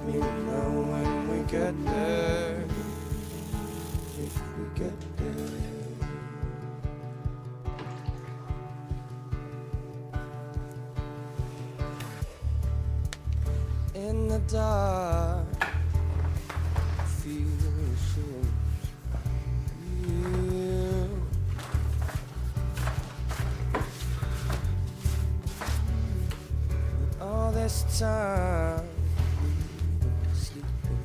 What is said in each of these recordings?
me know when we get there. If we get there. In the dark, feel ashamed. All this time we've been sleeping.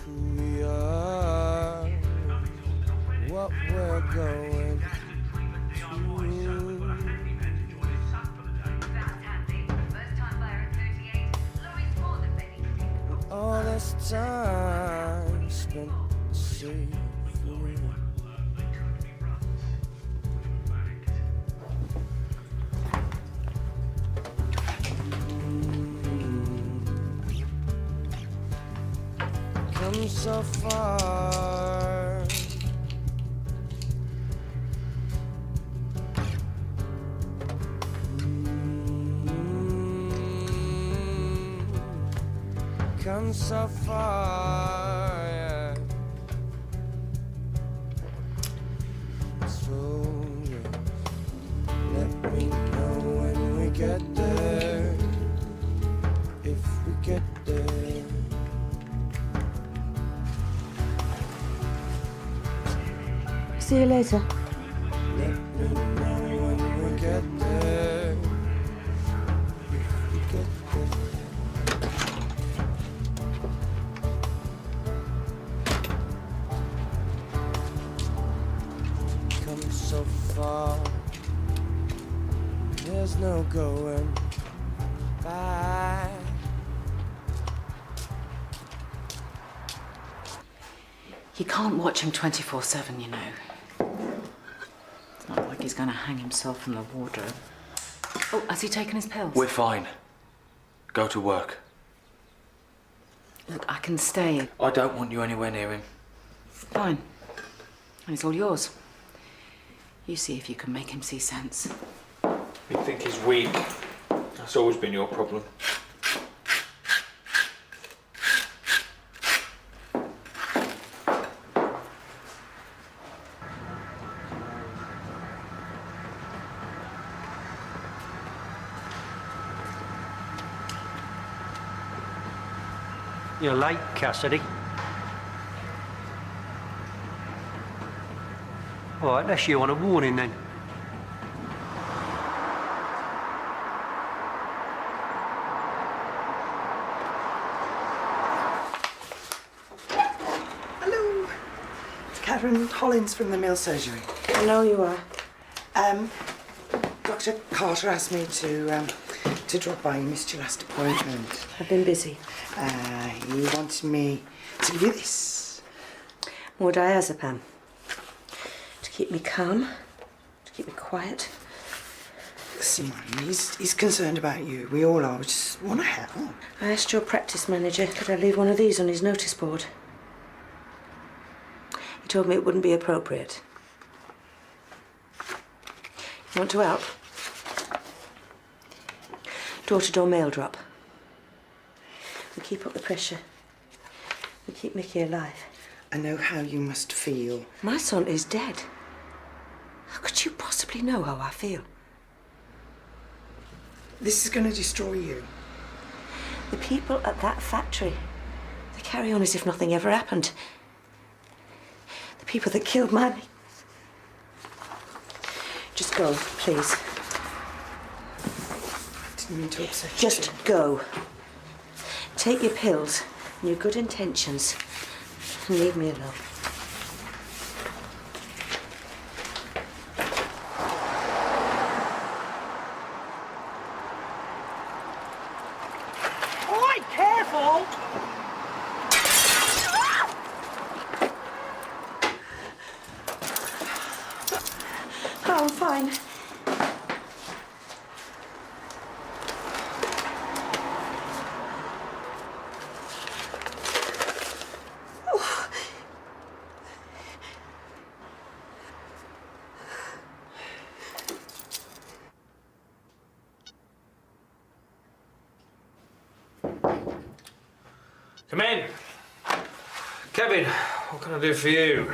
Who we are, what we're going through. All this time spent safe. Come so far. Come so far, yeah. So yeah. Let me know when we get there. If we get there. See you later. Let me know when we get there. If we get there. Come so far, there's no going back. You can't watch him 24/7, you know. It's not like he's going to hang himself in the wardrobe. Oh, has he taken his pills? We're fine. Go to work. Look, I can stay. I don't want you anywhere near him. Fine. And it's all yours. You see if you can make him see sense. You think he's weak. That's always been your problem. You're late, Cassidy. All right, that's you on a warning then. Hello. It's Catherine Hollins from the Mill Surgery. I know you are. Dr. Carter asked me to drop by. You missed your last appointment. I've been busy. He wanted me to give you this. More diazepam. To keep me calm, to keep me quiet. Listen, he's concerned about you. We all are. We just want to help. I asked your practice manager, could I leave one of these on his notice board? He told me it wouldn't be appropriate. You want to help? Door-to-door mail drop. We keep up the pressure. We keep Mickey alive. I know how you must feel. My son is dead. How could you possibly know how I feel? This is going to destroy you. The people at that factory, they carry on as if nothing ever happened. The people that killed Manny. Just go, please. I didn't mean to upset you. Just go. Take your pills and your good intentions and leave me alone. All right, careful! Oh, I'm fine. Come in. Kevin, what can I do for you?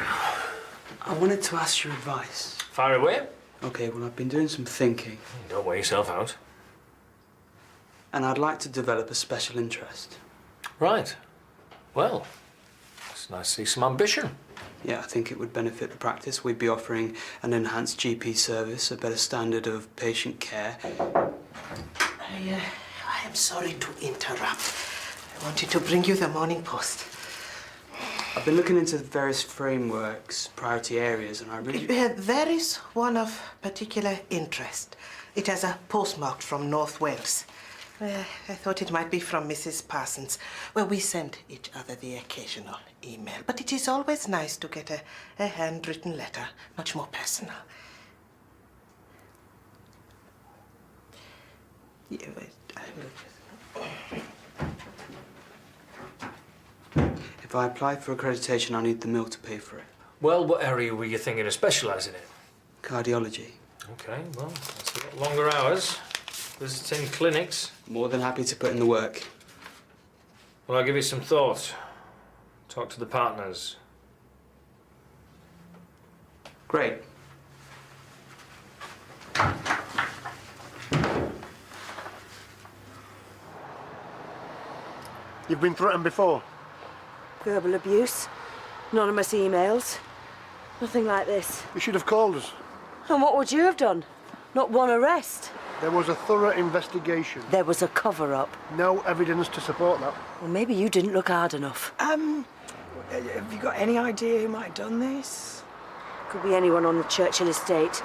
I wanted to ask your advice. Fire away. Okay, well, I've been doing some thinking, Don't wear yourself out. and I'd like to develop a special interest. Right. Well, it's nice to see some ambition. Yeah, I think it would benefit the practice. We'd be offering an enhanced GP service, a better standard of patient care. I am sorry to interrupt. I wanted to bring you the Morning Post. I've been looking into various frameworks, priority areas, and I really... There is one of particular interest. It has a postmark from North Wales. I thought it might be from Mrs. Parsons. Well, we send each other the occasional email, but it is always nice to get a handwritten letter, much more personal. Yeah, wait, I will just... If I apply for accreditation, I need the mill to pay for it. Well, what area were you thinking of specialising in? Cardiology. Okay, well, that's a lot longer hours. Visiting clinics. More than happy to put in the work. Well, I'll give you some thought. Talk to the partners. Great. You've been threatened before? Verbal abuse, anonymous emails, nothing like this. You should have called us. And what would you have done? Not one arrest. There was a thorough investigation. There was a cover-up. No evidence to support that. Well, maybe you didn't look hard enough. Have you got any idea who might have done this? Could be anyone on the Churchill estate.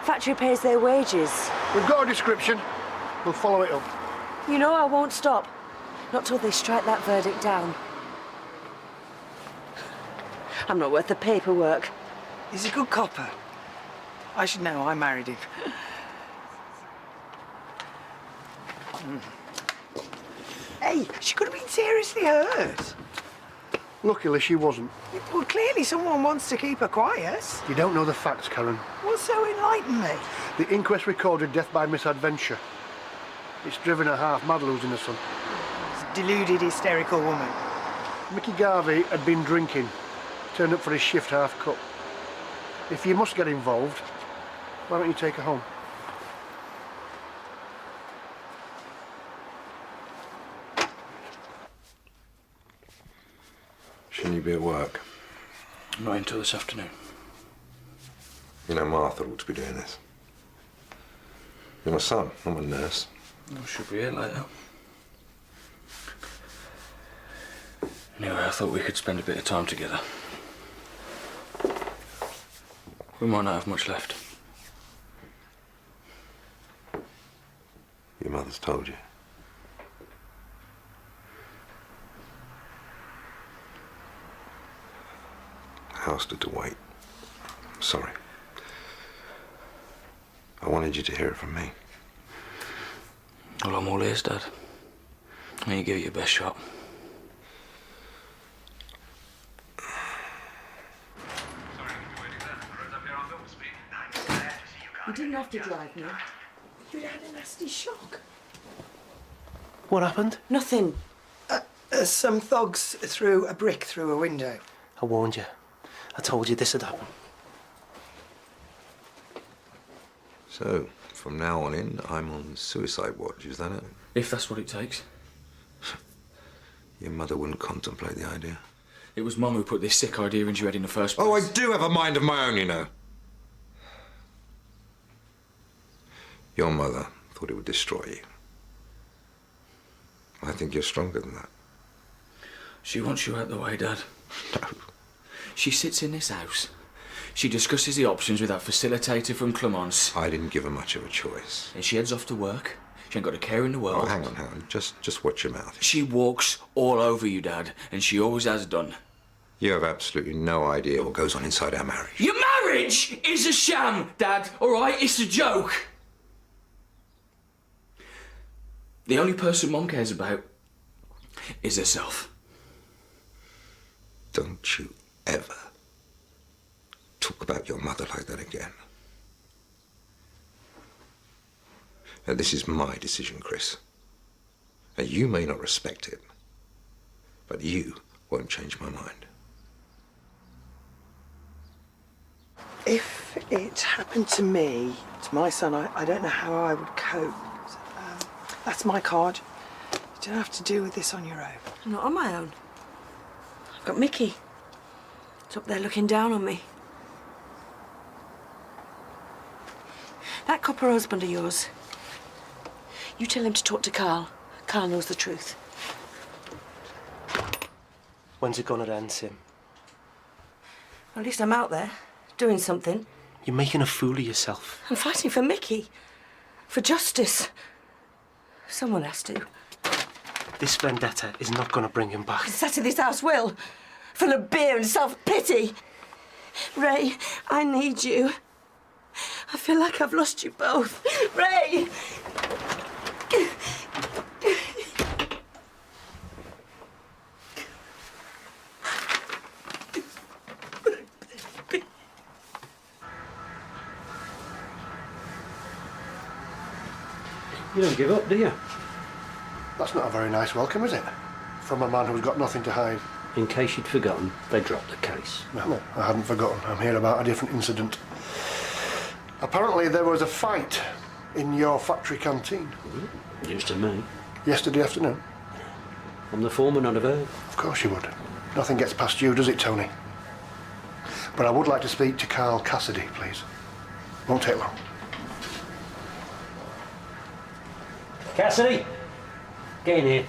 Factory pays their wages. We've got a description. We'll follow it up. You know I won't stop. Not till they strike that verdict down. I'm not worth the paperwork. He's a good copper. I should know, I married him. Hey, she could have been seriously hurt. Luckily, she wasn't. Well, clearly someone wants to keep her quiet. You don't know the facts, Karen. Well, so enlighten me. The inquest recorded death by misadventure. It's driven her half mad losing her son. It's a deluded, hysterical woman. Mickey Garvey had been drinking. Turned up for his shift half cut. If you must get involved, why don't you take her home? Shouldn't you be at work? Not until this afternoon. You know, Martha ought to be doing this. You're my son, I'm a nurse. I should be here later. Anyway, I thought we could spend a bit of time together. We might not have much left. Your mother's told you. I asked her to wait. I'm sorry. I wanted you to hear it from me. Well, I'm all ears, Dad. And you give it your best shot. You didn't have to drive me. You had a nasty shock. What happened? Nothing. Some thugs threw a brick through a window. I warned you. I told you this would happen. So, from now on in, I'm on suicide watch, is that it? If that's what it takes. Your mother wouldn't contemplate the idea. It was Mum who put this sick idea into your head in the first place. Oh, I do have a mind of my own, you know. Your mother thought it would destroy you. I think you're stronger than that. She wants you out the way, Dad. No. She sits in this house. She discusses the options with that facilitator from Clemence. I didn't give her much of a choice. And she heads off to work. She ain't got a care in the world. Oh, hang on. Just watch your mouth. She walks all over you, Dad, and she always has done. You have absolutely no idea what goes on inside our marriage. Your marriage is a sham, Dad, all right? It's a joke. The only person Mum cares about is herself. Don't you ever talk about your mother like that again. Now, this is my decision, Chris. Now, you may not respect it, But you won't change my mind. If it happened to me, to my son, I don't know how I would cope. That's my card. You don't have to deal with this on your own. I'm not on my own. I've got Mickey. He's up there looking down on me. That copper husband of yours, you tell him to talk to Carl. Carl knows the truth. When's it gonna end, Sim? At least I'm out there, doing something. You're making a fool of yourself. I'm fighting for Mickey. For justice. Someone has to. This vendetta is not gonna bring him back. Sat in this house will, full of beer and self-pity. Ray, I need you. I feel like I've lost you both. Ray! You don't give up, do you? That's not a very nice welcome, is it? From a man who's got nothing to hide. In case you'd forgotten, they dropped the case. Well, I hadn't forgotten. I'm here about a different incident. Apparently there was a fight in your factory canteen. News to me. Yesterday afternoon. I'm the foreman, I'd have heard. Of course you would. Nothing gets past you, does it, Tony? But I would like to speak to Carl Cassidy, please. Won't take long. Cassidy! Get in here.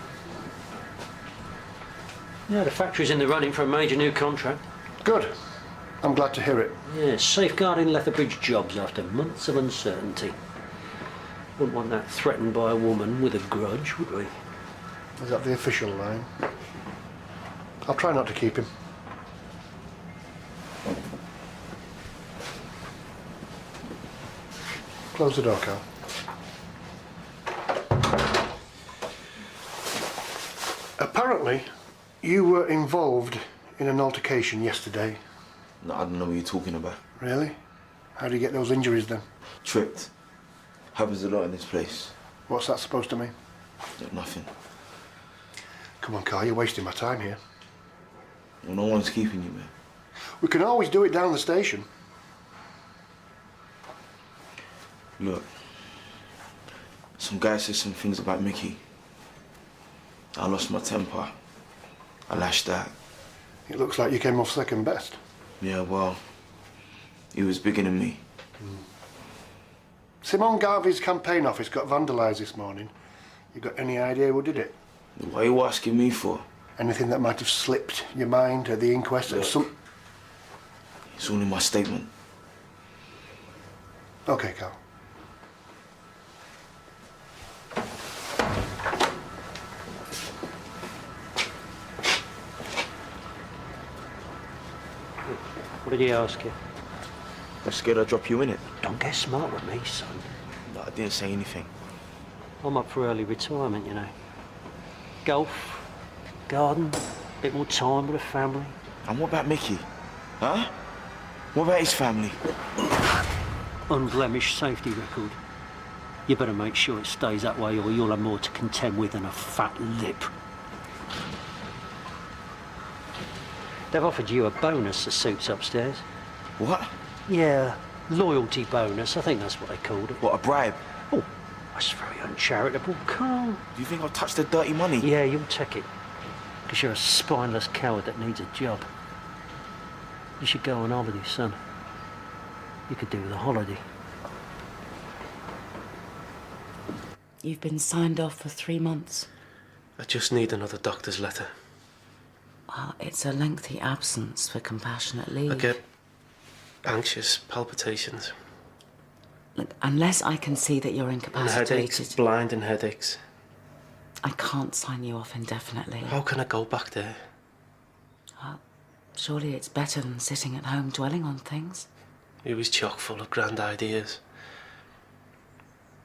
Yeah, the factory's in the running for a major new contract. Good. I'm glad to hear it. Yeah, safeguarding Lethbridge jobs after months of uncertainty. Wouldn't want that threatened by a woman with a grudge, would we? Is that the official line? I'll try not to keep him. Close the door, Carl. Apparently, you were involved in an altercation yesterday. No, I don't know what you're talking about. Really? How do you get those injuries then? Tripped. Happens a lot in this place. What's that supposed to mean? Nothing. Come on, Carl, you're wasting my time here. Well, no one's keeping you, man. We can always do it down the station. Look, some guy said some things about Mickey. I lost my temper. I lashed out. It looks like you came off second best. Yeah, well, he was bigger than me. Simone Garvey's campaign office got vandalised this morning. You got any idea who did it? What are you asking me for? Anything that might have slipped your mind at the inquest? Look, Or some... It's all in my statement. Okay, Carl. What did he ask you? I'm scared I'll drop you in it. Don't get smart with me, son. No, I didn't say anything. I'm up for early retirement, you know. Golf, garden, a bit more time with the family. And what about Mickey? Huh? What about his family? Unblemished safety record. You better make sure it stays that way or you'll have more to contend with than a fat lip. They've offered you a bonus, the suits upstairs. What? Yeah, loyalty bonus. I think that's what they called it. What, a bribe? Oh, that's very uncharitable, Carl. Do you think I'll touch the dirty money? Yeah, you'll take it. Because you're a spineless coward that needs a job. You should go on holiday, son. You could do with a holiday. You've been signed off for 3 months. I just need another doctor's letter. Well, it's a lengthy absence for compassionate leave. I get anxious palpitations. Look, unless I can see that you're And incapacitated... headaches, blinding headaches. I can't sign you off indefinitely. How can I go back there? Well, surely it's better than sitting at home dwelling on things. He was chock full of grand ideas.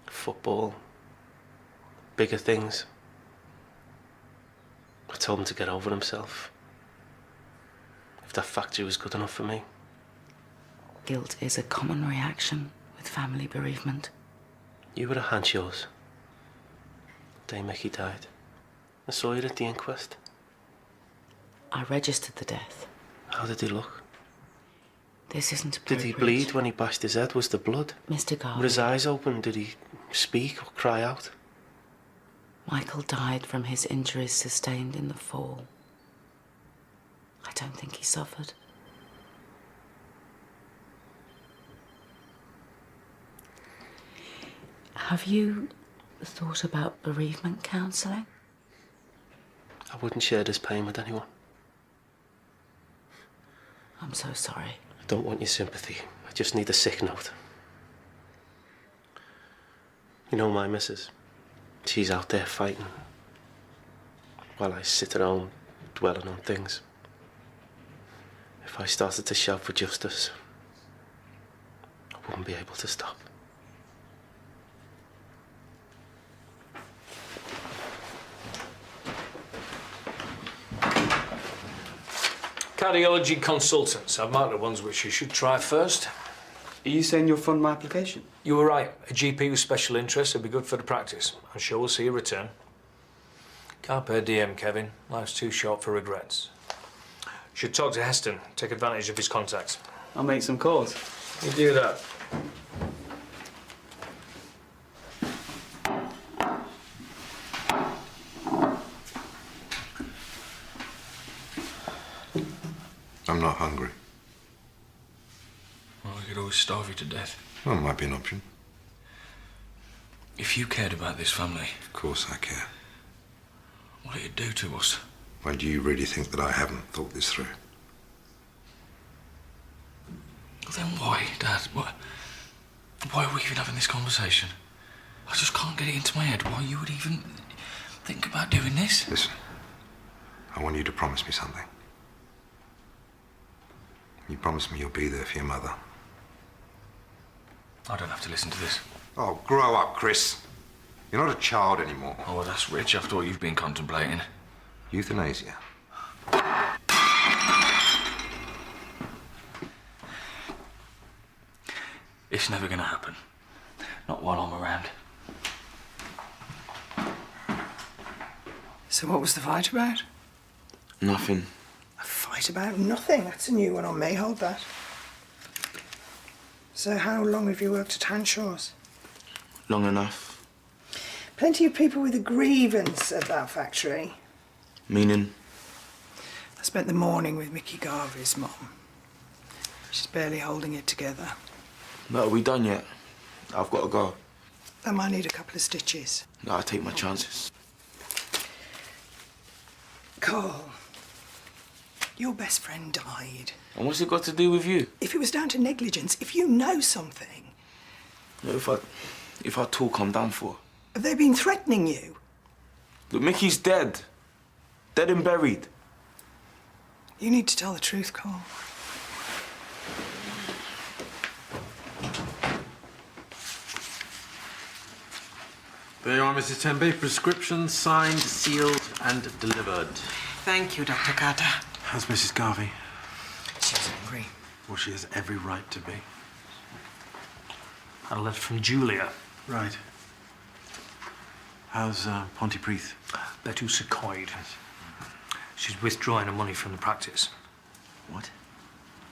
Football. Bigger things. I told him to get over himself. If that factory was good enough for me. Guilt is a common reaction with family bereavement. You were at Hanshaws. The day Mickey died. I saw you at the inquest. I registered the death. How did he look? This isn't Did appropriate. he bleed when he bashed his head? Was there blood? Mr. Garvey. Were his eyes open? Did he speak or cry out? Michael died from his injuries sustained in the fall. I don't think he suffered. Have you thought about bereavement counselling? I wouldn't share this pain with anyone. I'm so sorry. I don't want your sympathy. I just need a sick note. You know my missus? She's out there fighting, while I sit at home dwelling on things. If I started to shout for justice, I wouldn't be able to stop. Cardiology consultants. I've marked the ones which you should try first. Are you saying you'll fund my application? You were right. A GP with special interests would be good for the practice. I'm sure we'll see a return. Carpe diem, Kevin. Life's too short for regrets. Should talk to Heston. Take advantage of his contacts. I'll make some calls. You do that. I'm not hungry. Well, we could always starve you to death. Well, it might be an option. If you cared about this family... Of course I care. What it'd do to us. Why do you really think that I haven't thought this through? Well, then why, Dad? Why are we even having this conversation? I just can't get it into my head why you would even think about doing this. Listen, I want you to promise me something. You promise me you'll be there for your mother. I don't have to listen to this. Oh, grow up, Chris. You're not a child anymore. Oh, well, that's rich after what you've been contemplating. Euthanasia. It's never gonna happen. Not while I'm around. So what was the fight about? Nothing. A fight about nothing. That's a new one on me. Hold that. So how long have you worked at Hanshaw's? Long enough. Plenty of people with a grievance at that factory. Meaning? I spent the morning with Mickey Garvey's mum. She's barely holding it together. No, are we done yet? I've got to go. I might need a couple of stitches. No, I'll take my chances. Carl, your best friend died. And what's it got to do with you? If it was down to negligence, if you know something... No, if I talk, I'm done for. Have they been threatening you? Look, Mickey's dead. Dead and buried. You need to tell the truth, Carl. There you are, Mrs. Tembe. Prescription signed, sealed, and delivered. Thank you, Dr. Carter. How's Mrs. Garvey? She's angry. Well, she has every right to be. Had a letter from Julia. Right. How's Pontypridd? They're too sequoied. She's withdrawing her money from the practice. What?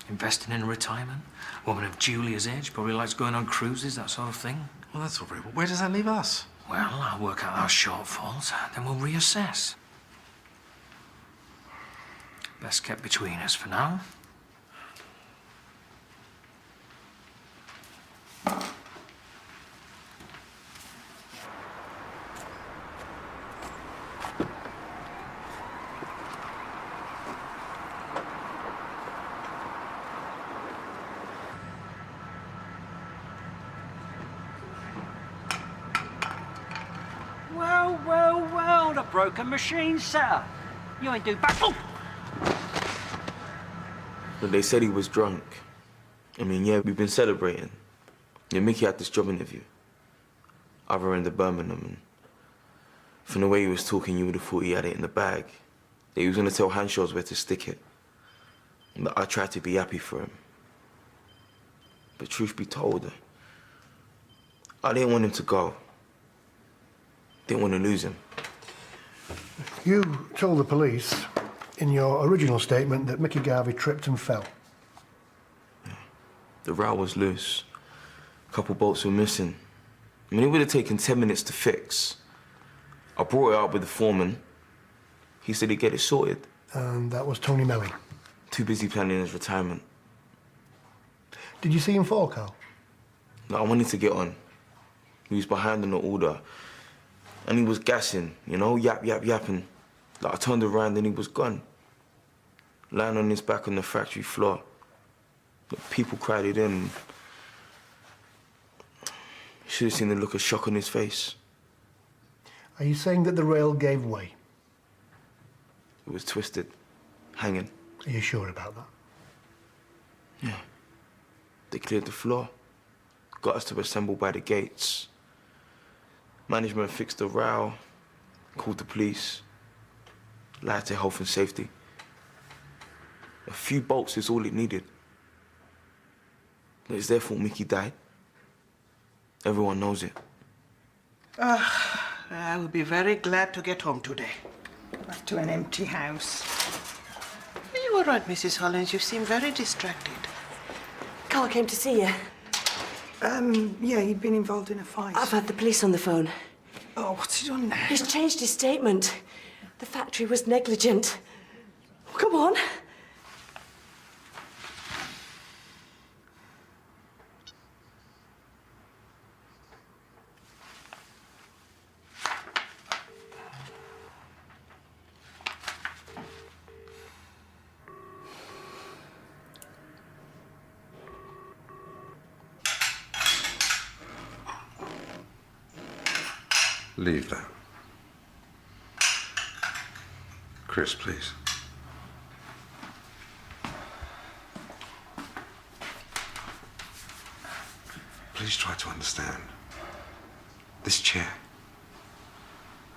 Investing in retirement. Woman of Julia's age, probably likes going on cruises, that sort of thing. Well, that's all very well. Where does that leave us? Well, I'll work out our shortfalls, then we'll reassess. Best kept between us for now. Well, the broken machine, sir. You ain't do back. Oh! But they said he was drunk. I mean, yeah, we've been celebrating. Yeah, Mickey had this job interview. Other end of Birmingham, and from the way he was talking, you would have thought he had it in the bag. That he was going to tell Hanshaw's where to stick it. But I tried to be happy for him. But truth be told, I didn't want him to go. Didn't want to lose him. You told the police in your original statement that Mickey Garvey tripped and fell. The row was loose. A couple bolts were missing. I mean, it would have taken 10 minutes to fix. I brought it up with the foreman. He said he'd get it sorted. And that was Tony Melling. Too busy planning his retirement. Did you see him fall, Carl? No, I wanted to get on. He was behind on the order. And he was gassing, you know, yapping. Like, I turned around and he was gone. Lying on his back on the factory floor. The people crowded in. You should have seen the look of shock on his face. Are you saying that the rail gave way? It was twisted, hanging. Are you sure about that? Yeah. They cleared the floor. Got us to assemble by the gates. Management fixed the row, called the police, lied to health and safety. A few bolts is all it needed. It's their fault Mickey died. Everyone knows it. I will be very glad to get home today. Back to an empty house. Are you all right, Mrs. Hollins? You seem very distracted. Carl came to see you. Yeah, he'd been involved in a fight. I've had the police on the phone. Oh, what's he done now? He's changed his statement. The factory was negligent. Oh, come on. Leave that. Chris, please. Please try to understand. This chair.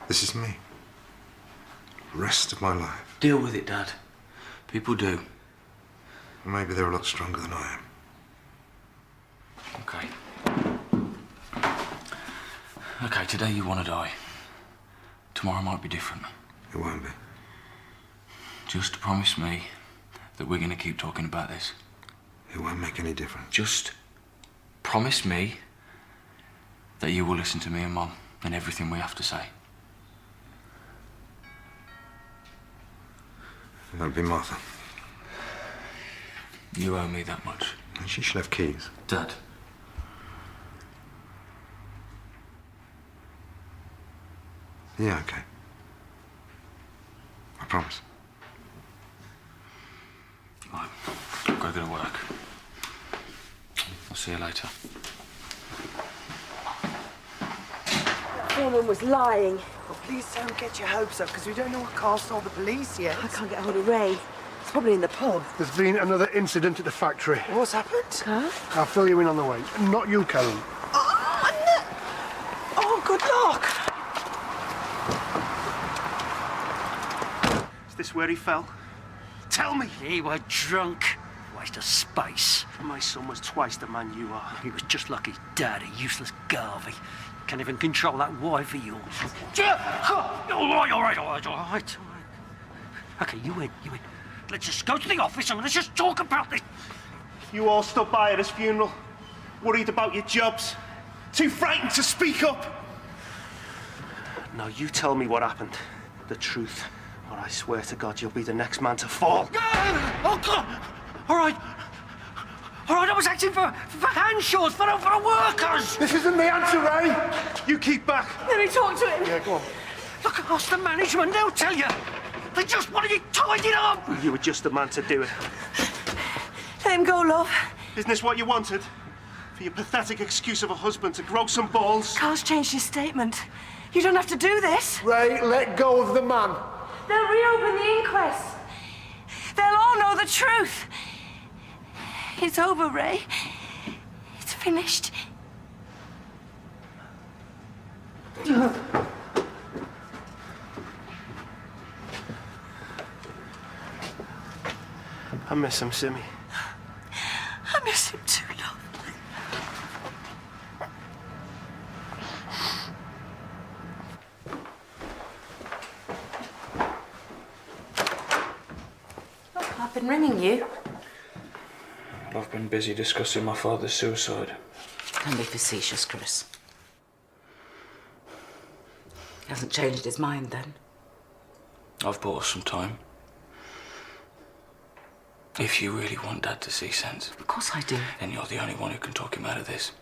This is me. Rest of my life. Deal with it, Dad. People do. Maybe they're a lot stronger than I am. Okay. Okay, today you want to die. Tomorrow might be different. It won't be. Just promise me that we're going to keep talking about this. It won't make any difference. Just promise me that you will listen to me and Mum and everything we have to say. That'll be Martha. You owe me that much. And she should have keys. Dad. Yeah, okay. I promise. Right. I've got to go to work. I'll see you later. The woman was lying. Oh, please don't get your hopes up, because we don't know what Carl told the police yet. I can't get hold of Ray. He's probably in the pub. There's been another incident at the factory. What's happened? Huh? I'll fill you in on the way. Not you, Karen. Oh, no. Oh, good luck. Is this where he fell? Tell me! He was drunk. Waste of space. My son was twice the man you are. He was just like his dad, a useless Garvey. Can't even control that wife of yours. All right. Okay, you win. Let's just go to the office and let's just talk about this. You all stood by at his funeral, worried about your jobs, too frightened to speak up. Now you tell me what happened. The truth. Or I swear to God you'll be the next man to fall. Oh, God! All right, I was acting for handshaws, for the workers! This isn't the answer, Ray! You keep back. Let me talk to him. Yeah, go on. Look, ask the management, they'll tell you. They just wanted it tidied up. You were just the man to do it. Let him go, love. Isn't this what you wanted? For your pathetic excuse of a husband to grow some balls? Carl's changed his statement. You don't have to do this. Ray, let go of the man. They'll reopen the inquest. They'll all know the truth. It's over, Ray. It's finished. I miss him, Simmy. I miss him too, love. I've been ringing you. I've been busy discussing my father's suicide. Don't be facetious, Chris. He hasn't changed his mind then. I've bought us some time. If you really want Dad to see sense... Of course I do. ...then you're the only one who can talk him out of this.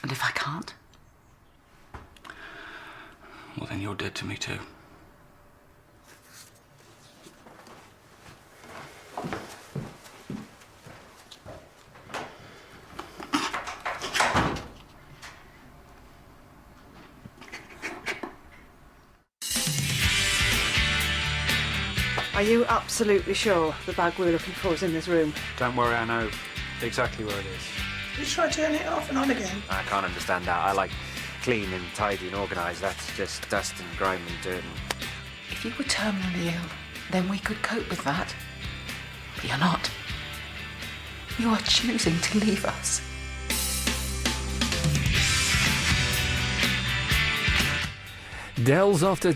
And if I can't? Well, then you're dead to me too. Are you absolutely sure the bag we're looking for is in this room? Don't worry, I know exactly where it is. You try turning it off and on again. I can't understand that. I like clean and tidy and organised. That's just dust and grime and dirt. If you were terminally ill, then we could cope with that. But you're not. You are choosing to leave us. Del's off to